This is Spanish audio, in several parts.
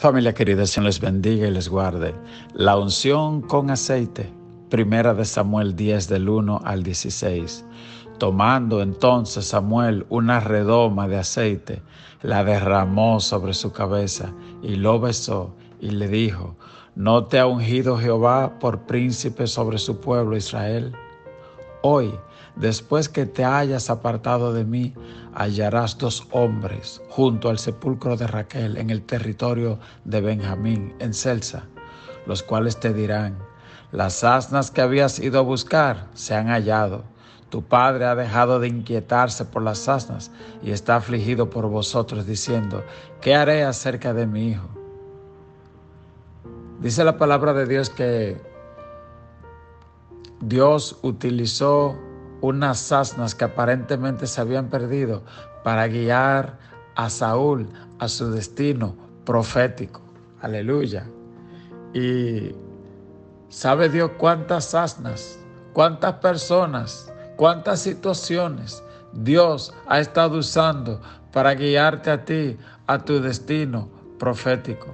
Familia querida, Señor les bendiga y les guarde. La unción con aceite. Primera de Samuel 10 del 1 al 16. Tomando entonces Samuel una redoma de aceite, la derramó sobre su cabeza y lo besó y le dijo: ¿No te ha ungido Jehová por príncipe sobre su pueblo Israel? Hoy, después que te hayas apartado de mí, hallarás 2 hombres junto al sepulcro de Raquel en el territorio de Benjamín, en Selsa, los cuales te dirán: las asnas que habías ido a buscar se han hallado. Tu padre ha dejado de inquietarse por las asnas y está afligido por vosotros, diciendo: ¿qué haré acerca de mi hijo? Dice la palabra de Dios que Dios utilizó unas asnas que aparentemente se habían perdido para guiar a Saúl a su destino profético. Aleluya. Y sabe Dios cuántas asnas, cuántas personas, cuántas situaciones Dios ha estado usando para guiarte a ti a tu destino profético.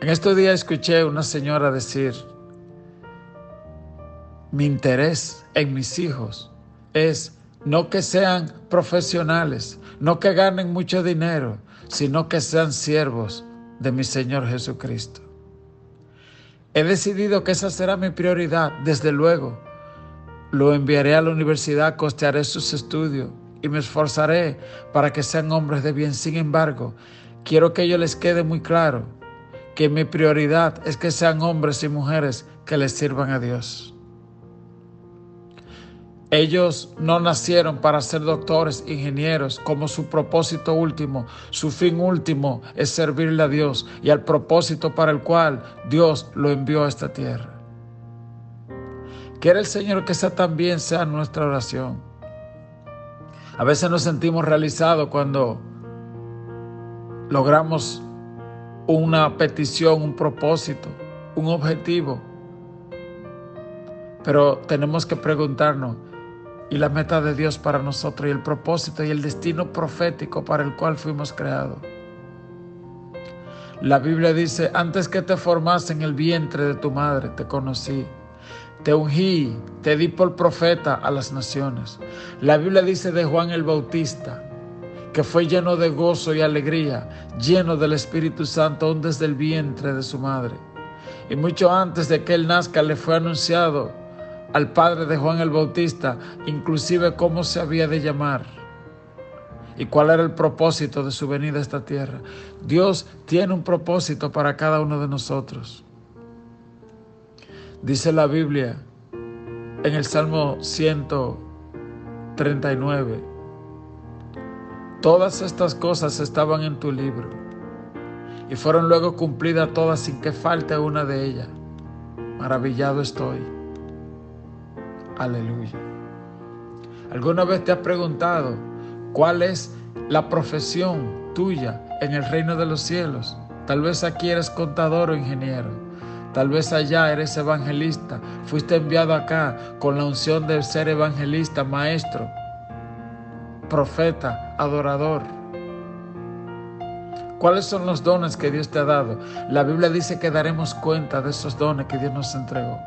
En estos días escuché una señora decir: mi interés en mis hijos es no que sean profesionales, no que ganen mucho dinero, sino que sean siervos de mi Señor Jesucristo. He decidido que esa será mi prioridad. Desde luego, lo enviaré a la universidad, costearé sus estudios y me esforzaré para que sean hombres de bien. Sin embargo, quiero que a ellos les quede muy claro que mi prioridad es que sean hombres y mujeres que les sirvan a Dios. Ellos no nacieron para ser doctores, ingenieros, como su propósito último. Su fin último es servirle a Dios y al propósito para el cual Dios lo envió a esta tierra. Quiere el Señor que esa también sea nuestra oración. A veces nos sentimos realizados cuando logramos una petición, un propósito, un objetivo. Pero tenemos que preguntarnos: y la meta de Dios para nosotros, y el propósito y el destino profético para el cual fuimos creados. La Biblia dice: antes que te formase en el vientre de tu madre, te conocí. Te ungí, te di por profeta a las naciones. La Biblia dice de Juan el Bautista, que fue lleno de gozo y alegría, lleno del Espíritu Santo aún desde el vientre de su madre. Y mucho antes de que él nazca le fue anunciado al padre de Juan el Bautista, inclusive cómo se había de llamar y cuál era el propósito de su venida a esta tierra. Dios tiene un propósito para cada uno de nosotros. Dice la Biblia en el Salmo 139: todas estas cosas estaban en tu libro y fueron luego cumplidas todas sin que falte una de ellas. Maravillado estoy. Aleluya. ¿Alguna vez te has preguntado cuál es la profesión tuya en el reino de los cielos? Tal vez aquí eres contador o ingeniero. Tal vez allá eres evangelista. Fuiste enviado acá con la unción de ser evangelista, maestro, profeta, adorador. ¿Cuáles son los dones que Dios te ha dado? La Biblia dice que daremos cuenta de esos dones que Dios nos entregó.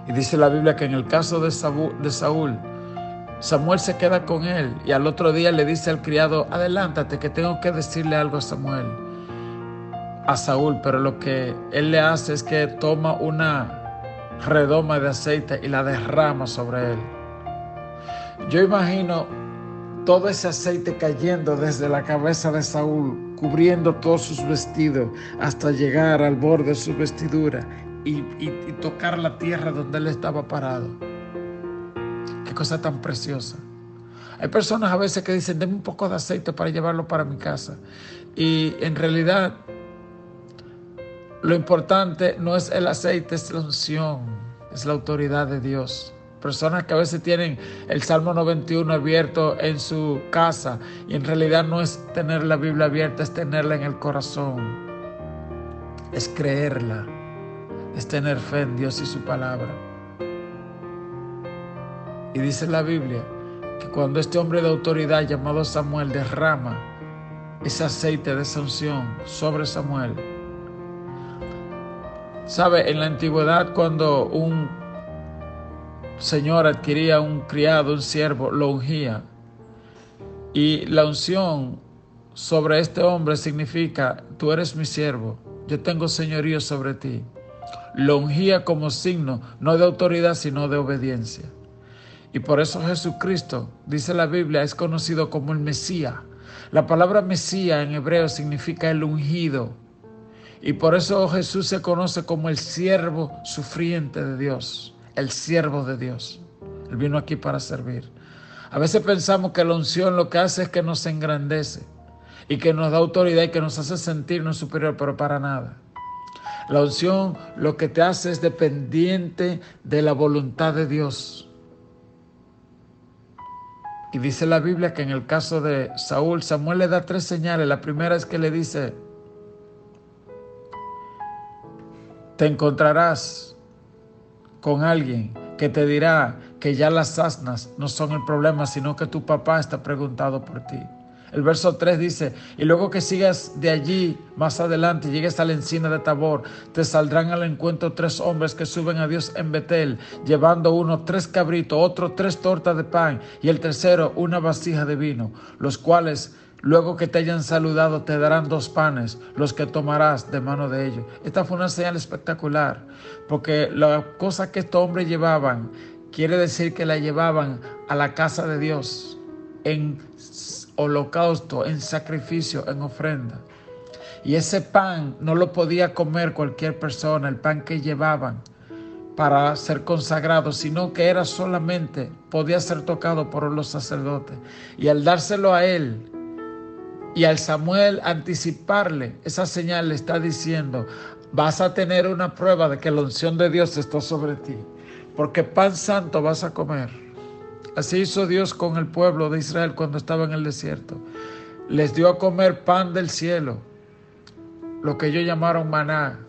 Y dice la Biblia que en el caso de Saúl, Samuel se queda con él y al otro día le dice al criado: adelántate, que tengo que decirle algo a Saúl. Pero lo que él le hace es que toma una redoma de aceite y la derrama sobre él. Yo imagino todo ese aceite cayendo desde la cabeza de Saúl, cubriendo todos sus vestidos hasta llegar al borde de su vestidura y tocar la tierra donde él estaba parado. Qué cosa tan preciosa. Hay personas a veces que dicen: deme un poco de aceite para llevarlo para mi casa. Y en realidad lo importante no es el aceite, es la unción, es la autoridad de Dios. Personas que a veces tienen el Salmo 91 abierto en su casa y en realidad no es tener la Biblia abierta, es tenerla en el corazón, es creerla, es tener fe en Dios y su palabra. Y dice la Biblia que cuando este hombre de autoridad llamado Samuel derrama ese aceite de esa unción sobre Samuel. ¿Sabe? En la antigüedad, cuando un señor adquiría un criado, un siervo, lo ungía. Y la unción sobre este hombre significa: tú eres mi siervo, yo tengo señorío sobre ti. Lo ungía como signo, no de autoridad, sino de obediencia. Y por eso Jesucristo, dice la Biblia, es conocido como el Mesías. La palabra Mesías en hebreo significa el ungido. Y por eso Jesús se conoce como el siervo sufriente de Dios, el siervo de Dios. Él vino aquí para servir. A veces pensamos que la unción lo que hace es que nos engrandece y que nos da autoridad y que nos hace sentirnos superior, pero para nada. La unción lo que te hace es dependiente de la voluntad de Dios. Y dice la Biblia que en el caso de Saúl, Samuel le da 3 señales. La primera es que le dice: te encontrarás con alguien que te dirá que ya las asnas no son el problema, sino que tu papá está preguntado por ti. El verso 3 dice: y luego que sigas de allí más adelante, llegues a la encina de Tabor, te saldrán al encuentro 3 hombres que suben a Dios en Betel, llevando uno 3 cabritos, otro 3 tortas de pan y el tercero una vasija de vino, los cuales luego que te hayan saludado te darán 2 panes, los que tomarás de mano de ellos. Esta fue una señal espectacular, porque la cosa que estos hombres llevaban quiere decir que la llevaban a la casa de Dios en holocausto, en sacrificio, en ofrenda. Y ese pan no lo podía comer cualquier persona, el pan que llevaban para ser consagrado, sino que era solamente, podía ser tocado por los sacerdotes. Y al dárselo a él, y al Samuel anticiparle esa señal, le está diciendo: vas a tener una prueba de que la unción de Dios está sobre ti, porque pan santo vas a comer. Así hizo Dios con el pueblo de Israel cuando estaba en el desierto. Les dio a comer pan del cielo, lo que ellos llamaron maná.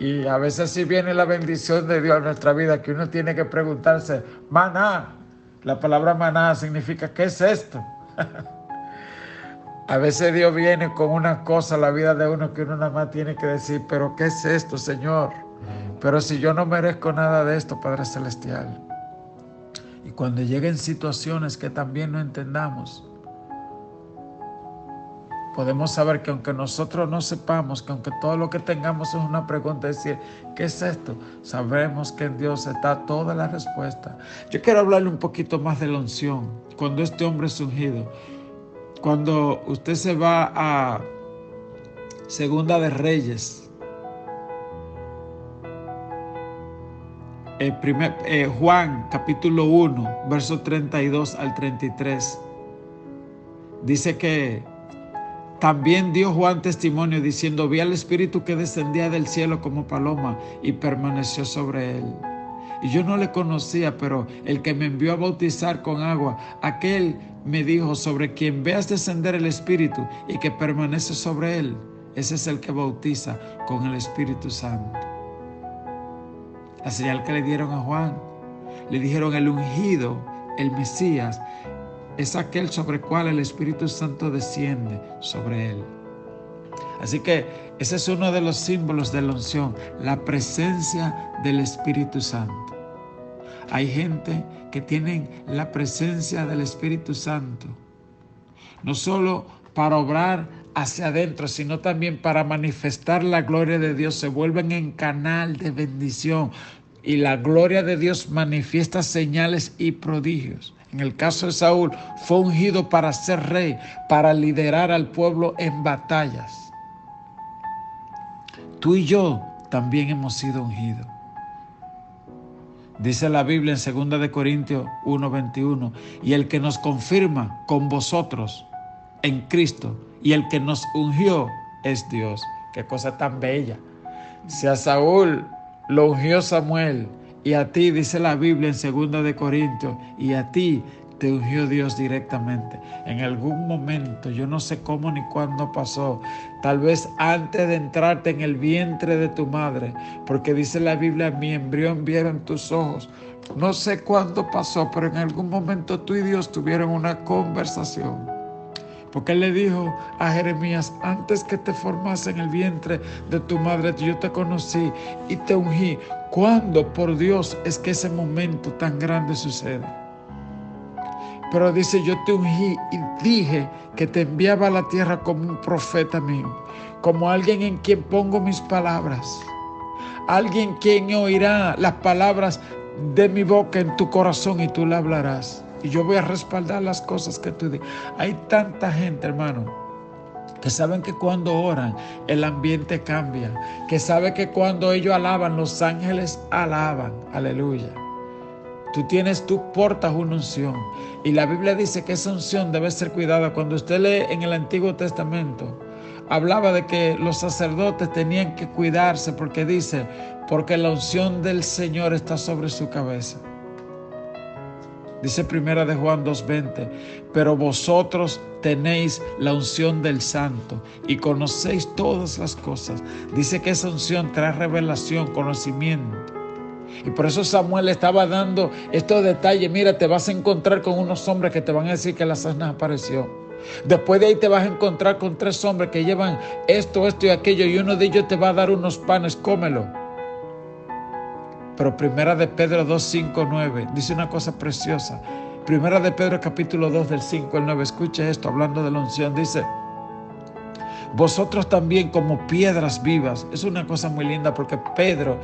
Y a veces sí viene la bendición de Dios en nuestra vida, que uno tiene que preguntarse: maná. La palabra maná significa: ¿qué es esto? A veces Dios viene con una cosa a la vida de uno que uno nada más tiene que decir: ¿pero qué es esto, Señor? Pero si yo no merezco nada de esto, Padre Celestial. Y cuando lleguen situaciones que también no entendamos, podemos saber que aunque nosotros no sepamos, que aunque todo lo que tengamos es una pregunta, decir: ¿qué es esto? Sabremos que en Dios está toda la respuesta. Yo quiero hablarle un poquito más de la unción. Cuando este hombre es ungido, cuando usted se va a Segunda de Reyes, Juan capítulo 1, verso 32 al 33, dice que también dio Juan testimonio diciendo: vi al Espíritu que descendía del cielo como paloma y permaneció sobre él. Y yo no le conocía, pero el que me envió a bautizar con agua, aquel me dijo: sobre quien veas descender el Espíritu y que permanece sobre él, ese es el que bautiza con el Espíritu Santo. La señal que le dieron a Juan, le dijeron: el ungido, el Mesías, es aquel sobre el cual el Espíritu Santo desciende sobre él. Así que ese es uno de los símbolos de la unción, la presencia del Espíritu Santo. Hay gente que tienen la presencia del Espíritu Santo, no solo para obrar hacia adentro, sino también para manifestar la gloria de Dios. Se vuelven en canal de bendición y la gloria de Dios manifiesta señales y prodigios. En el caso de Saúl, fue ungido para ser rey, para liderar al pueblo en batallas. Tú y yo también hemos sido ungidos. Dice la Biblia en 2 Corintios 1:21, y el que nos confirma con vosotros en Cristo y el que nos ungió es Dios. Qué cosa tan bella. Si a Saúl lo ungió Samuel, y a ti, dice la Biblia en 2 Corintios, y a ti te ungió Dios directamente. En algún momento, yo no sé cómo ni cuándo pasó, tal vez antes de entrarte en el vientre de tu madre, porque dice la Biblia: mi embrión vieron tus ojos, No sé cuándo pasó, pero en algún momento tú y Dios tuvieron una conversación. Porque Él le dijo a Jeremías: antes que te formase en el vientre de tu madre, yo te conocí y te ungí. ¿Cuándo, por Dios, es que ese momento tan grande sucede? Pero dice: yo te ungí y dije que te enviaba a la tierra como un profeta mío, como alguien en quien pongo mis palabras, alguien quien oirá las palabras de mi boca en tu corazón y tú le hablarás. Y yo voy a respaldar las cosas que tú dices. Hay tanta gente, hermano, que saben que cuando oran el ambiente cambia, que sabe que cuando ellos alaban, los ángeles alaban. Aleluya. Tú portas una unción, y la Biblia dice que esa unción debe ser cuidada. Cuando usted lee en el Antiguo Testamento, hablaba de que los sacerdotes tenían que cuidarse, porque dice: porque la unción del Señor está sobre su cabeza. Dice Primera de Juan 2:20: pero vosotros tenéis la unción del Santo y conocéis todas las cosas. Dice que esa unción trae revelación, conocimiento. Y por eso Samuel estaba dando estos detalles. Mira, te vas a encontrar con unos hombres que te van a decir que la asna apareció. Después de ahí te vas a encontrar con 3 hombres que llevan esto y aquello, y uno de ellos te va a dar unos panes, cómelo. Pero Primera de Pedro 2, 5, 9 dice una cosa preciosa. Primera de Pedro capítulo 2 del 5 al 9. Escuche esto, hablando de la unción. Dice: vosotros también como piedras vivas. Es una cosa muy linda, porque Pedro,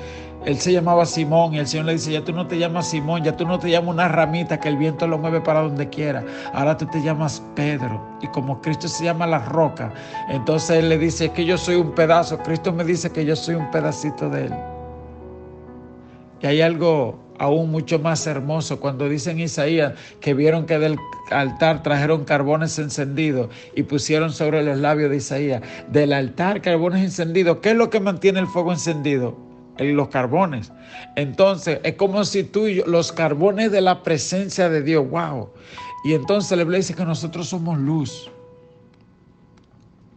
él se llamaba Simón, y el Señor le dice: ya tú no te llamas Simón, ya tú no te llamas una ramita que el viento lo mueve para donde quiera. Ahora tú te llamas Pedro. Y como Cristo se llama la roca, entonces Él le dice que yo soy un pedazo. Cristo me dice que yo soy un pedacito de Él. Y hay algo aún mucho más hermoso cuando dice en Isaías que vieron que del altar trajeron carbones encendidos y pusieron sobre los labios de Isaías. Del altar, carbones encendidos. ¿Qué es lo que mantiene el fuego encendido? Los carbones. Entonces es como si tú y yo, los carbones de la presencia de Dios. ¡Wow! Y entonces la Biblia dice que nosotros somos luz.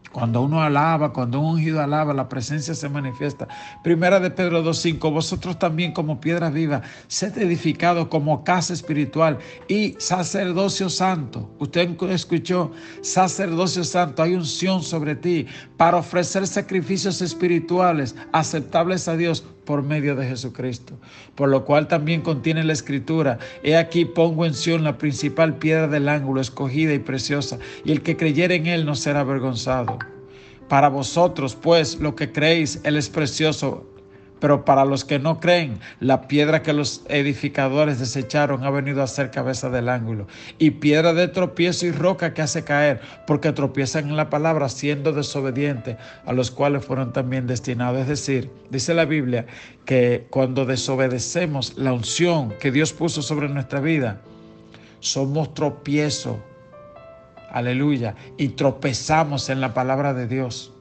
Cuando uno alaba, cuando un ungido alaba, la presencia se manifiesta. Primera de Pedro 2:5: vosotros también como piedras vivas, sed edificados como casa espiritual y sacerdocio santo. Usted escuchó, sacerdocio santo. Hay unción sobre ti para ofrecer sacrificios espirituales aceptables a Dios por medio de Jesucristo. Por lo cual también contiene la Escritura: he aquí pongo en Sión la principal piedra del ángulo, escogida y preciosa, y el que creyere en él no será avergonzado. Para vosotros, pues, lo que creéis, él es precioso, pero para los que no creen, la piedra que los edificadores desecharon ha venido a ser cabeza del ángulo, y piedra de tropiezo y roca que hace caer, porque tropiezan en la palabra, siendo desobedientes, a los cuales fueron también destinados. Es decir, dice la Biblia que cuando desobedecemos la unción que Dios puso sobre nuestra vida, somos tropiezo. Aleluya. Y tropezamos en la palabra de Dios.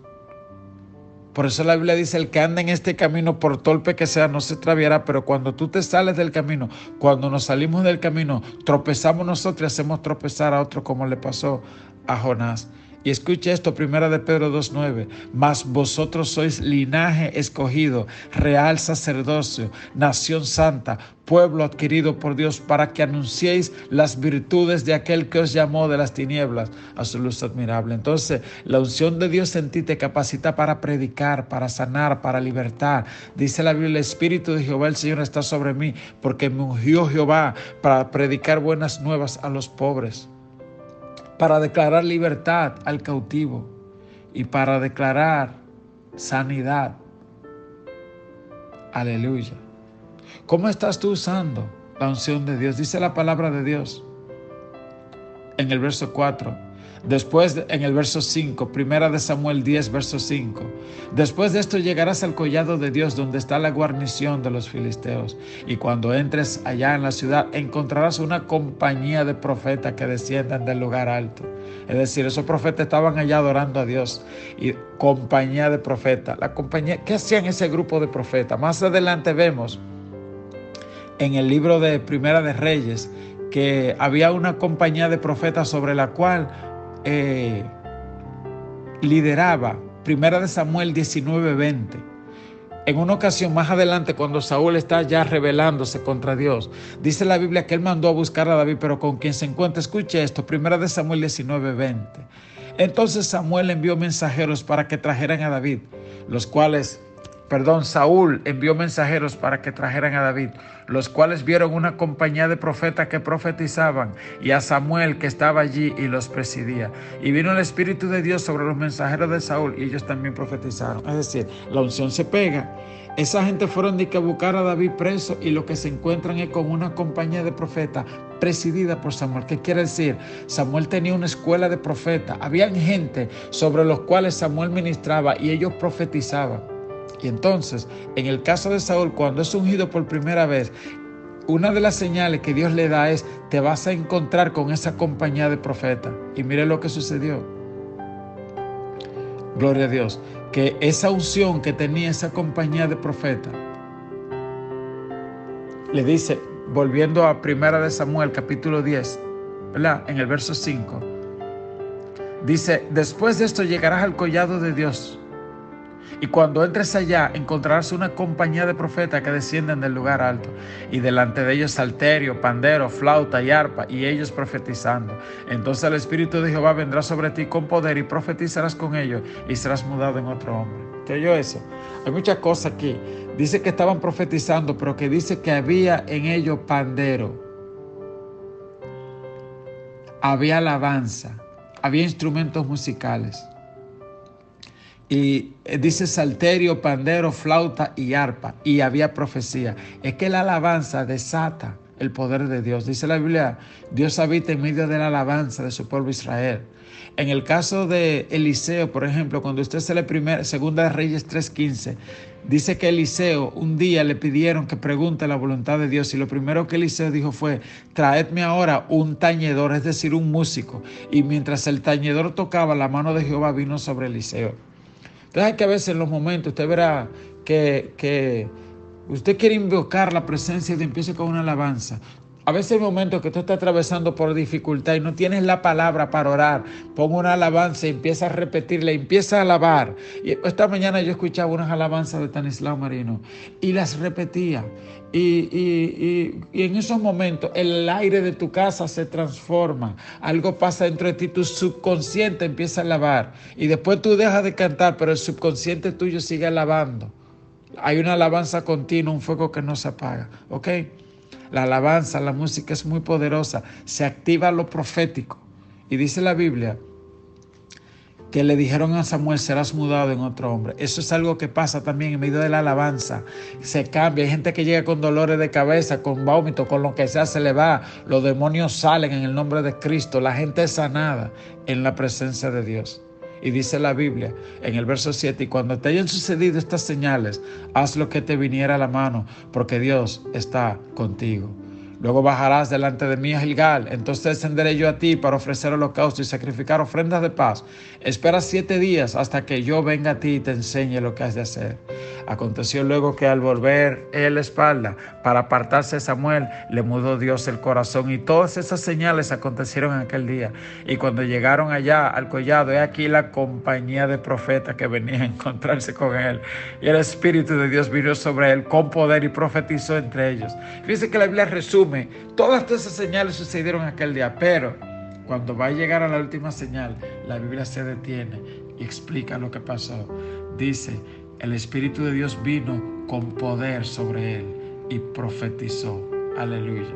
Por eso la Biblia dice: el que anda en este camino, por torpe que sea, no se extraviará. Pero cuando tú te sales del camino, cuando nos salimos del camino, tropezamos nosotros y hacemos tropezar a otro, como le pasó a Jonás. Y escuche esto, Primera de Pedro 2:9: mas vosotros sois linaje escogido, real sacerdocio, nación santa, pueblo adquirido por Dios, para que anunciéis las virtudes de aquel que os llamó de las tinieblas a su luz admirable. Entonces, la unción de Dios en ti te capacita para predicar, para sanar, para libertar. Dice la Biblia: el Espíritu de Jehová el Señor está sobre mí, porque me ungió Jehová para predicar buenas nuevas a los pobres, para declarar libertad al cautivo y para declarar sanidad. Aleluya. ¿Cómo estás tú usando la unción de Dios? Dice la palabra de Dios en el verso 4. Después, en el verso 5, Primera de Samuel 10, verso 5. Después de esto llegarás al collado de Dios, donde está la guarnición de los filisteos. Y cuando entres allá en la ciudad, encontrarás una compañía de profetas que desciendan del lugar alto. Es decir, esos profetas estaban allá adorando a Dios. Y compañía de profetas. La compañía, ¿qué hacían ese grupo de profetas? Más adelante vemos en el libro de Primera de Reyes que había una compañía de profetas sobre la cual lideraba Primera de Samuel 19:20. En una ocasión más adelante, cuando Saúl está ya rebelándose contra Dios, dice la Biblia que él mandó a buscar a David, pero con quien se encuentra, escuche esto, 1 Samuel 19:20. Entonces Samuel envió mensajeros para que trajeran a David, Saúl envió mensajeros para que trajeran a David, los cuales vieron una compañía de profetas que profetizaban y a Samuel que estaba allí y los presidía. Y vino el Espíritu de Dios sobre los mensajeros de Saúl y ellos también profetizaron. Es decir, la unción se pega. Esa gente fueron de que buscar a David preso y lo que se encuentran es con una compañía de profetas presidida por Samuel. ¿Qué quiere decir? Samuel tenía una escuela de profetas. Habían gente sobre los cuales Samuel ministraba y ellos profetizaban. Y entonces, en el caso de Saúl, cuando es ungido por primera vez, una de las señales que Dios le da es: te vas a encontrar con esa compañía de profetas. Y mire lo que sucedió. Gloria a Dios. Que esa unción que tenía esa compañía de profetas, le dice, volviendo a 1 Samuel capítulo 10, ¿verdad? En el verso 5, dice: después de esto llegarás al collado de Dios, y cuando entres allá encontrarás una compañía de profetas que descienden del lugar alto, y delante de ellos salterio, pandero, flauta y arpa, y ellos profetizando. Entonces el Espíritu de Jehová vendrá sobre ti con poder y profetizarás con ellos y serás mudado en otro hombre. ¿Te oyó eso? Hay muchas cosas aquí. Dice que estaban profetizando, pero que dice que había en ellos pandero, había alabanza, había instrumentos musicales. Y dice salterio, pandero, flauta y arpa, y había profecía. Es que la alabanza desata el poder de Dios. Dice la Biblia, Dios habita en medio de la alabanza de su pueblo Israel. En el caso de Eliseo, por ejemplo, cuando usted se lee 2 Reyes 3:15, dice que Eliseo un día le pidieron que pregunte la voluntad de Dios, y lo primero que Eliseo dijo fue: traedme ahora un tañedor, es decir, un músico. Y mientras el tañedor tocaba, la mano de Jehová vino sobre Eliseo. Entonces hay que a veces en los momentos usted verá que usted quiere invocar la presencia de Dios, empiece con una alabanza. A veces hay momentos que tú estás atravesando por dificultad y no tienes la palabra para orar. Pon una alabanza y empieza a repetirla, empieza a alabar. Y esta mañana yo escuchaba unas alabanzas de Stanislao Marino y las repetía. Y en esos momentos el aire de tu casa se transforma. Algo pasa dentro de ti, tu subconsciente empieza a alabar. Y después tú dejas de cantar, pero el subconsciente tuyo sigue alabando. Hay una alabanza continua, un fuego que no se apaga. ¿Ok? La alabanza, la música es muy poderosa. Se activa lo profético. Y dice la Biblia que le dijeron a Samuel: serás mudado en otro hombre. Eso es algo que pasa también en medio de la alabanza. Se cambia. Hay gente que llega con dolores de cabeza, con vómito, con lo que sea, se le va. Los demonios salen en el nombre de Cristo. La gente es sanada en la presencia de Dios. Y dice la Biblia en el verso 7: y cuando te hayan sucedido estas señales, haz lo que te viniera a la mano, porque Dios está contigo. Luego bajarás delante de mí a Gilgal, entonces descenderé yo a ti para ofrecer holocausto y sacrificar ofrendas de paz. Espera 7 días hasta que yo venga a ti y te enseñe lo que has de hacer. Aconteció luego que al volver él la espalda para apartarse de Samuel, le mudó Dios el corazón, y todas esas señales acontecieron en aquel día. Y cuando llegaron allá al collado, he aquí la compañía de profetas que venía a encontrarse con él. Y el Espíritu de Dios vino sobre él con poder y profetizó entre ellos. Fíjense que la Biblia resume: todas esas señales sucedieron aquel día, pero cuando va a llegar a la última señal, la Biblia se detiene y explica lo que pasó. Dice: el Espíritu de Dios vino con poder sobre él y profetizó. Aleluya.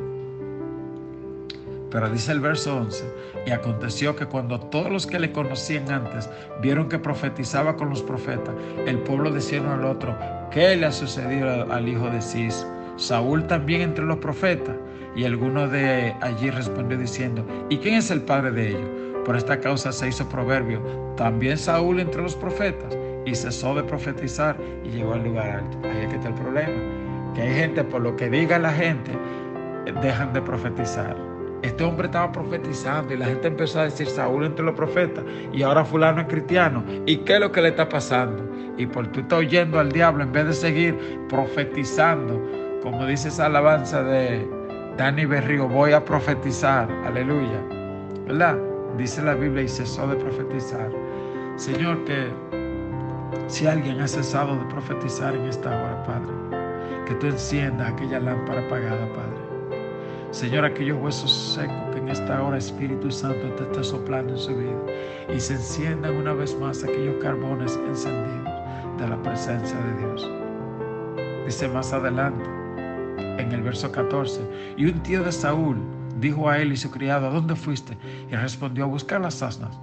Pero dice el verso 11: y aconteció que cuando todos los que le conocían antes vieron que profetizaba con los profetas, el pueblo decía uno al otro: ¿qué le ha sucedido al hijo de Cis? ¿Saúl también entre los profetas? Y alguno de allí respondió diciendo: ¿y quién es el padre de ellos? Por esta causa se hizo proverbio: también Saúl entre los profetas. Y cesó de profetizar y llegó al lugar alto. Ahí es que está el problema, que hay gente, por lo que diga la gente, dejan de profetizar. Este hombre estaba profetizando y la gente empezó a decir: Saúl entre los profetas, y ahora fulano es cristiano. ¿Y qué es lo que le está pasando? Y por tú estás oyendo al diablo en vez de seguir profetizando, como dice esa alabanza de Dani Berrío: voy a profetizar. Aleluya. ¿Verdad? Dice la Biblia: y cesó de profetizar. Señor, que Si alguien ha cesado de profetizar en esta hora, Padre, que tú enciendas aquella lámpara apagada, Padre. Señor, aquellos huesos secos que en esta hora Espíritu Santo te está soplando en su vida y se enciendan una vez más aquellos carbones encendidos de la presencia de Dios. Dice más adelante, en el verso 14, y un tío de Saúl dijo a él y su criado, ¿a dónde fuiste? Y respondió, a buscar las asnas.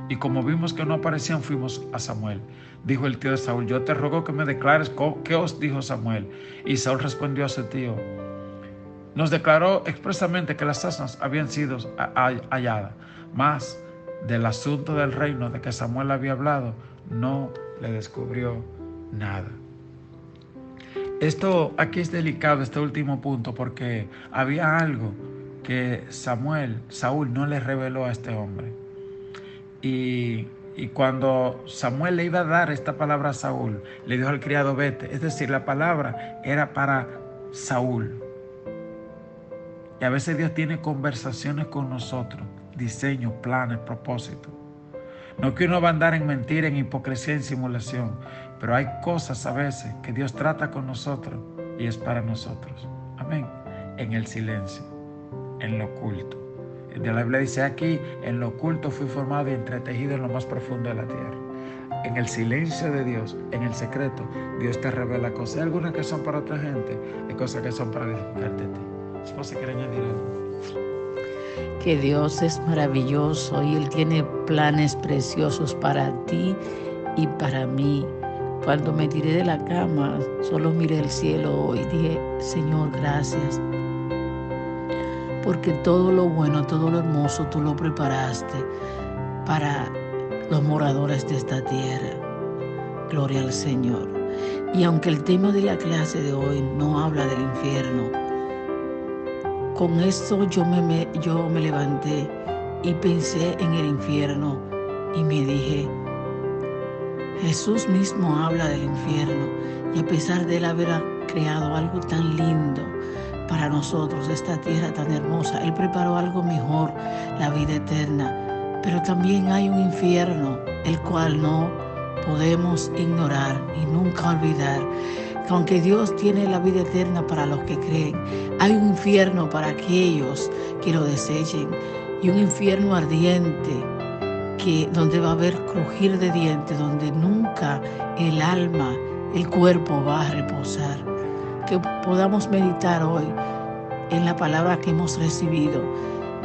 Y como vimos que no aparecían, fuimos a Samuel. Dijo el tío de Saúl, yo te ruego que me declares qué os dijo Samuel. Y Saúl respondió a su tío, nos declaró expresamente que las asnas habían sido halladas, mas del asunto del reino de que Samuel había hablado, no le descubrió nada. Esto aquí es delicado, este último punto, porque había algo que Saúl no le reveló a este hombre. Y cuando Samuel le iba a dar esta palabra a Saúl, le dijo al criado, vete. Es decir, la palabra era para Saúl. Y a veces Dios tiene conversaciones con nosotros, diseños, planes, propósitos. No que uno va a andar en mentira, en hipocresía, en simulación, pero hay cosas a veces que Dios trata con nosotros y es para nosotros. Amén. En el silencio, en lo oculto. La Biblia dice aquí, en lo oculto fui formado y entretejido en lo más profundo de la tierra. En el silencio de Dios, en el secreto, Dios te revela cosas. Hay algunas que son para otra gente, hay cosas que son para edificarte a ti. ¿Esposa quiere añadir algo? Que Dios es maravilloso y Él tiene planes preciosos para ti y para mí. Cuando me tiré de la cama, solo miré el cielo y dije, Señor, gracias. Porque todo lo bueno, todo lo hermoso, tú lo preparaste para los moradores de esta tierra. Gloria al Señor. Y aunque el tema de la clase de hoy no habla del infierno, con esto yo me levanté y pensé en el infierno y me dije, Jesús mismo habla del infierno y a pesar de Él haber creado algo tan lindo para nosotros, esta tierra tan hermosa, Él preparó algo mejor, la vida eterna. Pero también hay un infierno, el cual no podemos ignorar y nunca olvidar. Que aunque Dios tiene la vida eterna para los que creen, hay un infierno para aquellos que lo desechen y un infierno ardiente donde va a haber crujir de dientes, donde nunca el alma, el cuerpo va a reposar. Que podamos meditar hoy en la palabra que hemos recibido.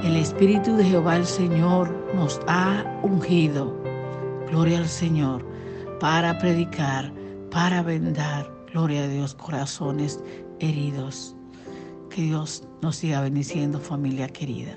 El Espíritu de Jehová el Señor nos ha ungido, gloria al Señor, para predicar, para vendar, gloria a Dios, corazones heridos. Que Dios nos siga bendiciendo, familia querida.